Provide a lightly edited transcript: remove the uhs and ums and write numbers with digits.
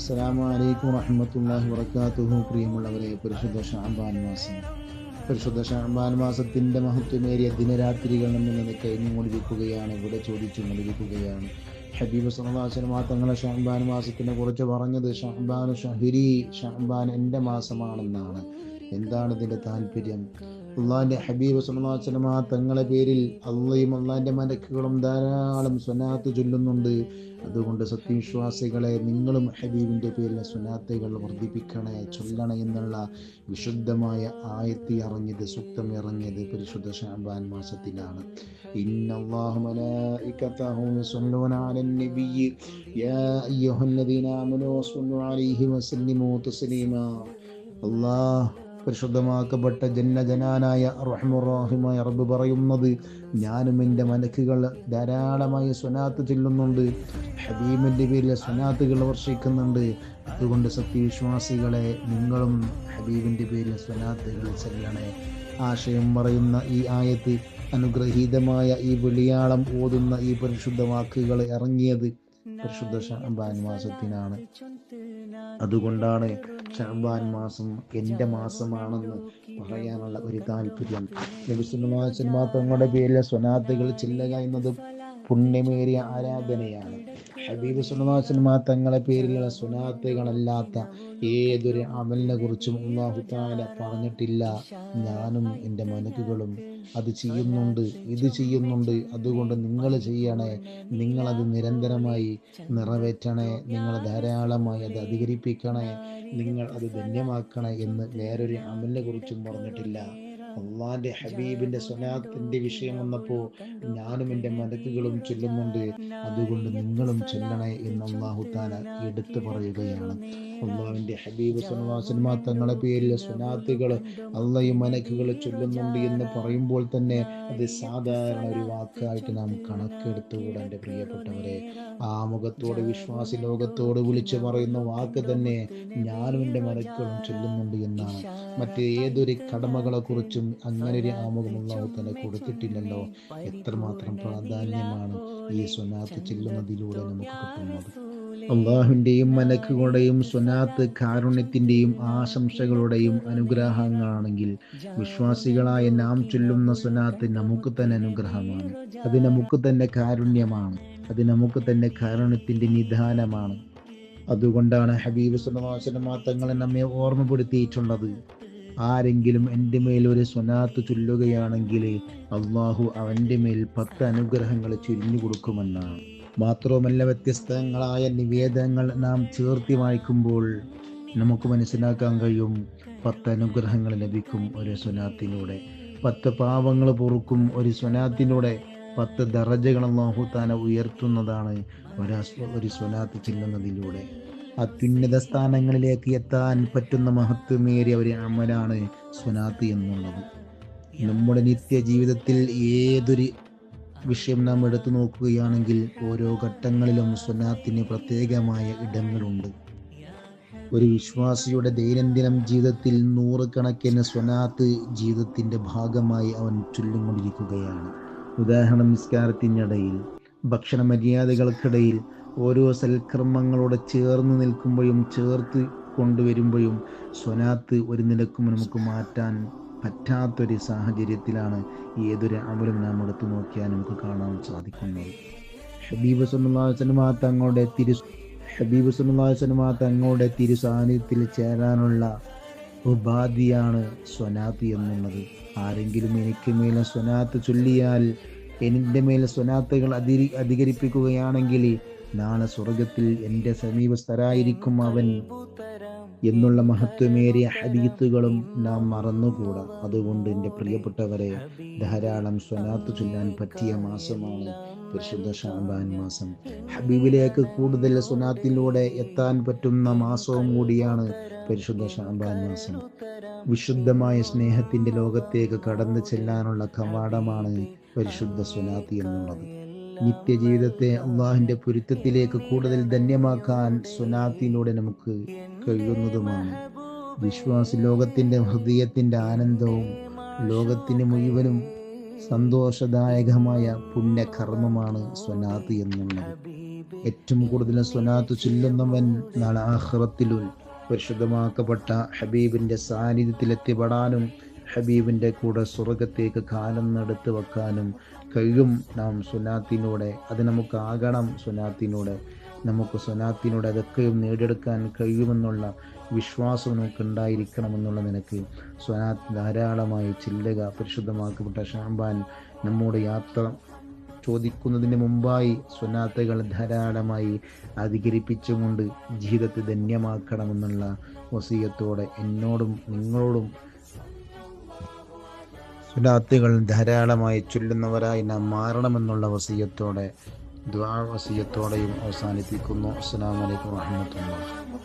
അസ്സലാമു അലൈക്കും വറഹ്മത്തുള്ളാഹി വബറകാതുഹു. പ്രിയമുള്ളവരെ, പരിശുദ്ധ ഷഅബാൻ മാസത്തിൻ്റെ മഹത്വമേറിയ ദിനരാത്രികൾ നമ്മിൽ നിന്ന് കഴിഞ്ഞുകൊണ്ടിരിക്കുകയാണ്, ഇവിടെ ചോദിച്ചുകൊണ്ടിരിക്കുകയാണ്. ഹബീബ് സല്ലല്ലാഹു അലൈഹി വസല്ലം തങ്ങളെ ഷഅബാൻ മാസത്തിനെ കുറിച്ച് പറഞ്ഞത് ഷഅബാനു ഷഹ്രി, ഷഅബാൻ എൻ്റെ മാസമാണെന്നാണ്. എന്താണ് ഇതിൻ്റെ താല്പര്യം? അള്ളാഹിൻ്റെ ഹബീബ് സല്ലല്ലാഹു അലൈഹി വസല്ലം തങ്ങളെ പേരിൽ അള്ളയും അള്ളാഹിൻ്റെ മലക്കുകളും ധാരാളം സ്വലാത്ത് ചൊല്ലുന്നുണ്ട്. അതുകൊണ്ട് സത്യവിശ്വാസികളെ, നിങ്ങളും ഹബീബിൻ്റെ പേരിൽ സ്വലാത്തുകൾ വർദ്ധിപ്പിക്കണേ, ചൊല്ലണേ എന്നുള്ള വിശുദ്ധമായ ആയത്ത് ഇറങ്ങിയത്, സൂക്തം ഇറങ്ങിയത് പരിശുദ്ധ ശഅബാൻ മാസത്തിലാണ്. ഇന്നല്ലാഹു മലായികതഹു യുസല്ലൂന അലൻ നബിയ്യി യാ അയ്യുഹല്ലദീന ആമനൂ സ്വല്ലു അലൈഹി വസല്ലിമൂ തസ്ലീമാ. അല്ലാഹ് പരിശുദ്ധമാക്കപ്പെട്ട ജന്നാനായ റഹ്മുർ-റഹീമായ റബ്ബ് പറയുന്നത്, ഞാനും എൻ്റെ മലക്കുകൾ ധാരാളമായി സ്വലാത്ത് ചൊല്ലുന്നുണ്ട്, ഹബീബിൻ്റെ പേരിൽ സ്വലാത്തുകൾ വർഷിക്കുന്നുണ്ട്. അതുകൊണ്ട് സത്യവിശ്വാസികളെ, നിങ്ങളും ഹബീബിൻ്റെ പേരിൽ സ്വലാത്തുകൾ ചൊല്ലണേ. ആശയം പറയുന്ന ഈ ആയത്ത്, അനുഗ്രഹീതമായ ഈ വെളിയാളം ഓതുന്ന ഈ പരിശുദ്ധ വാക്കുകൾ ഇറങ്ങിയത് പരിശുദ്ധ ശഅബാൻ മാസത്തിനാണ്. അതുകൊണ്ടാണ് ശഅബാൻ മാസം എൻ്റെ മാസമാണെന്ന് പറയാനുള്ള ഒരു താല്പര്യം. നബി സല്ലല്ലാഹു അലൈഹി വസല്ലം തങ്ങളുടെ പേരിൽ സ്വലാത്തുകൾ ചൊല്ലുക എന്നത് പുണ്യമേറിയ ആരാധനയാണ്. ഹബീബ് സല്ലല്ലാഹു അലൈഹി വസല്ലം തങ്ങളെ പേരിലുള്ള സ്വലാത്തുകളല്ലാത്ത ഏതൊരു അമലിനെ കുറിച്ചും അല്ലാഹു തആല പറഞ്ഞിട്ടില്ല. ഞാനും എൻ്റെ മലക്കുകളും അത് ചെയ്യുന്നുണ്ട്, ഇത് ചെയ്യുന്നുണ്ട്. അതുകൊണ്ട് നിങ്ങൾ ചെയ്യണേ, നിങ്ങളത് നിരന്തരമായി നിറവേറ്റണേ, നിങ്ങൾ ധാരാളമായി അത് അധികരിപ്പിക്കണേ, നിങ്ങൾ അത് ധന്യമാക്കണേ എന്ന് വേറൊരു അമലിനെ കുറിച്ചും പറഞ്ഞിട്ടില്ല. അള്ളാന്റെ ഹബീബിന്റെ സ്വലാത്തിന്റെ വിഷയം വന്നപ്പോൾ ഞാനും എൻ്റെ മലക്കുകളും ചൊല്ലുന്നുണ്ട്, അതുകൊണ്ട് നിങ്ങളും ചൊല്ലണേ എന്ന് അല്ലാഹു തആല എടുത്തു പറയുകയാണ്. അള്ളാഹുവിൻ്റെ ഹബീബ് സല്ലല്ലാഹു അലൈഹി വസല്ലം തങ്ങളുടെ പേരിൽ സ്വലാത്തുകൾ അള്ളയും മലക്കുകൾ ചൊല്ലുന്നുണ്ട് എന്ന് പറയുമ്പോൾ തന്നെ അത് സാധാരണ ഒരു വാക്കായിട്ട് നാം കണക്കെടുത്തുകൂടാ. എൻ്റെ പ്രിയപ്പെട്ടവരെ, ആ മുഖത്തോട് വിശ്വാസി ലോകത്തോട് വിളിച്ചു പറയുന്ന വാക്ക് തന്നെ ഞാനും എൻ്റെ മലക്കുകളും ചൊല്ലുന്നുണ്ട് എന്നാണ്. മറ്റ് ഏതൊരു കടമകളെ കുറിച്ചും അങ്ങനെ ഒരു ആമുഖം അല്ലാഹു തആല കൊടുത്തിട്ടില്ലല്ലോ. എത്രമാത്രം പ്രാധാന്യമാണ് ഈ സ്വലാത്ത് ചൊല്ലുന്നതിലൂടെ നമുക്ക് കിട്ടുന്നത്. അള്ളാഹുവിൻ്റെയും മലക്കുകളുടെയും സ്വലാത്ത് കാരുണ്യത്തിൻ്റെയും ആശംസകളുടെയും അനുഗ്രഹങ്ങളാണെങ്കിൽ, വിശ്വാസികളായ നാം ചൊല്ലുന്ന സ്വലാത്ത് നമുക്ക് തന്നെ അനുഗ്രഹമാണ്, അത് നമുക്ക് തന്നെ കാരുണ്യമാണ്, അത് നമുക്ക് തന്നെ കാരുണ്യത്തിൻ്റെ നിദാനമാണ്. അതുകൊണ്ടാണ് ഹബീബ് സല്ലല്ലാഹു അലൈഹി വസല്ലം തങ്ങളെ നമ്മെ ഓർമ്മപ്പെടുത്തിയിട്ടുള്ളത്, ആരെങ്കിലും എൻ്റെ മേൽ ഒരു സ്വലാത്ത് ചൊല്ലുകയാണെങ്കിൽ അള്ളാഹു അവൻ്റെ മേൽ 10 അനുഗ്രഹങ്ങൾ ചൊരിഞ്ഞു കൊടുക്കുമെന്നാണ്. മാത്രവുമല്ല, വ്യത്യസ്തങ്ങളായ നിവേദനങ്ങൾ നാം ചേർത്തി വായിക്കുമ്പോൾ നമുക്ക് മനസ്സിലാക്കാൻ കഴിയും, 10 അനുഗ്രഹങ്ങൾ ലഭിക്കും ഒരു സ്വലാത്തിലൂടെ, 10 പാവങ്ങൾ പൊറുക്കും ഒരു സ്വലാത്തിലൂടെ, 10 ദറജകൾ അല്ലാഹു തആല ഉയർത്തുന്നതാണ് ഒരു സ്വലാത്ത് ചെല്ലുന്നതിലൂടെ. അത്യുന്നത സ്ഥാനങ്ങളിലേക്ക് എത്താൻ പറ്റുന്ന മഹത്വമേറിയ ഒരു അമലാണ് സ്വലാത്ത് എന്നുള്ളത്. നമ്മുടെ നിത്യജീവിതത്തിൽ ഏതൊരു വിഷയം നാം എടുത്തു നോക്കുകയാണെങ്കിൽ ഓരോ ഘട്ടങ്ങളിലും സ്വലാത്തിന് പ്രത്യേകമായ ഇടങ്ങളുണ്ട്. ഒരു വിശ്വാസിയുടെ ദൈനംദിനം ജീവിതത്തിൽ 100 കണക്കിന് സ്വലാത്ത് ജീവിതത്തിൻ്റെ ഭാഗമായി അവൻ ചൊല്ലിക്കൊണ്ടിരിക്കുകയാണ്. ഉദാഹരണം, നിസ്കാരത്തിനിടയിൽ, ഭക്ഷണ മര്യാദകൾക്കിടയിൽ, ഓരോ സൽക്കർമ്മങ്ങളോട് ചേർന്ന് നിൽക്കുമ്പോഴും ചേർത്ത് കൊണ്ടുവരുമ്പോഴും സ്വലാത്ത് ഒരു നിലക്കും നമുക്ക് മാറ്റാൻ പറ്റാത്തൊരു സാഹചര്യത്തിലാണ് ഏതൊരു അമലും നാം എടുത്തു നോക്കിയാൽ നമുക്ക് കാണാൻ സാധിക്കുന്നത്. ഹബീബ് സല്ലല്ലാഹു അലൈഹി വസല്ലം തങ്ങളുടെ തിരുസാന്നിധ്യത്തിൽ ചേരാനുള്ള ഉപാധിയാണ് സ്വലാത്ത് എന്നുള്ളത്. ആരെങ്കിലും എനിക്ക് മേലെ സ്വലാത്ത് ചൊല്ലിയാൽ, എൻ്റെ മേലെ സ്വലാത്തുകൾ അധികരിപ്പിക്കുകയാണെങ്കിൽ നാളെ സ്വർഗത്തിൽ എൻ്റെ സമീപസ്ഥരായിരിക്കും അവൻ എന്നുള്ള മഹത്വമേറിയ ഹദീത്തുകളും നാം മറന്നുകൂടാ. അതുകൊണ്ട് എൻ്റെ പ്രിയപ്പെട്ടവരെ, ധാരാളം സ്വലാത്ത് ചൊല്ലാൻ പറ്റിയ മാസമാണ് പരിശുദ്ധ ശഅബാൻ മാസം. ഹബീബിലേക്ക് കൂടുതൽ സ്വലാത്തിലൂടെ എത്താൻ പറ്റുന്ന മാസവും കൂടിയാണ് പരിശുദ്ധ ശഅബാൻ മാസം. വിശുദ്ധമായ സ്നേഹത്തിൻ്റെ ലോകത്തേക്ക് കടന്നു ചെല്ലാനുള്ള കവാടമാണ് പരിശുദ്ധ സ്വലാത്ത് എന്നുള്ളത്. നിത്യജീവിതത്തെ അള്ളാഹിൻ്റെ പൊരുത്തത്തിലേക്ക് കൂടുതൽ ധന്യമാക്കാൻ സ്വലാത്തിലൂടെ നമുക്ക് കഴിയുന്നതുമാണ്. വിശ്വാസി ലോകത്തിൻ്റെ ഹൃദയത്തിൻ്റെ ആനന്ദവും ലോകത്തിന് മുഴുവനും സന്തോഷദായകമായ പുണ്യകർമ്മമാണ് സ്വലാത്ത് എന്നുള്ളത്. ഏറ്റവും കൂടുതൽ സ്വലാത്ത് ചൊല്ലുന്നവൻ നാളെ ആഖിറത്തിലും പരിശുദ്ധമാക്കപ്പെട്ട ഹബീബിൻ്റെ സാന്നിധ്യത്തിൽ എത്തിപ്പെടാനും ഹബീബിൻ്റെ കൂടെ സ്വർഗത്തേക്ക് കാലം നടത്തി വെക്കാനും കഴിയും. നാം സ്വലാത്തിലൂടെ അത് നമുക്കാകണം. സ്വലാത്തിലൂടെ അതൊക്കെയും നേടിയെടുക്കാൻ കഴിയുമെന്നുള്ള വിശ്വാസം നമുക്ക് ഉണ്ടായിരിക്കണമെന്നുള്ള നിനക്ക് സ്വലാത്ത് ധാരാളമായി ചെല്ലുക. പരിശുദ്ധമാക്കപ്പെട്ട ഷഅബാൻ നമ്മുടെ യാത്ര ചോദിക്കുന്നതിന് മുമ്പായി സ്വലാത്തുകൾ ധാരാളമായി അധികരിപ്പിച്ചുകൊണ്ട് ജീവിതത്തെ ധന്യമാക്കണമെന്നുള്ള വസിയത്തോടെ എന്നോടും നിങ്ങളോടും സ്വലാത്തുകൾ ധാരാളമായി ചൊല്ലുന്നവരായി നാം മാറണമെന്നുള്ള വസിയത്തോടെയും അവസാനിപ്പിക്കുന്നു. അസ്സലാമു അലൈക്കും വറഹ്മത്തുള്ളാഹി.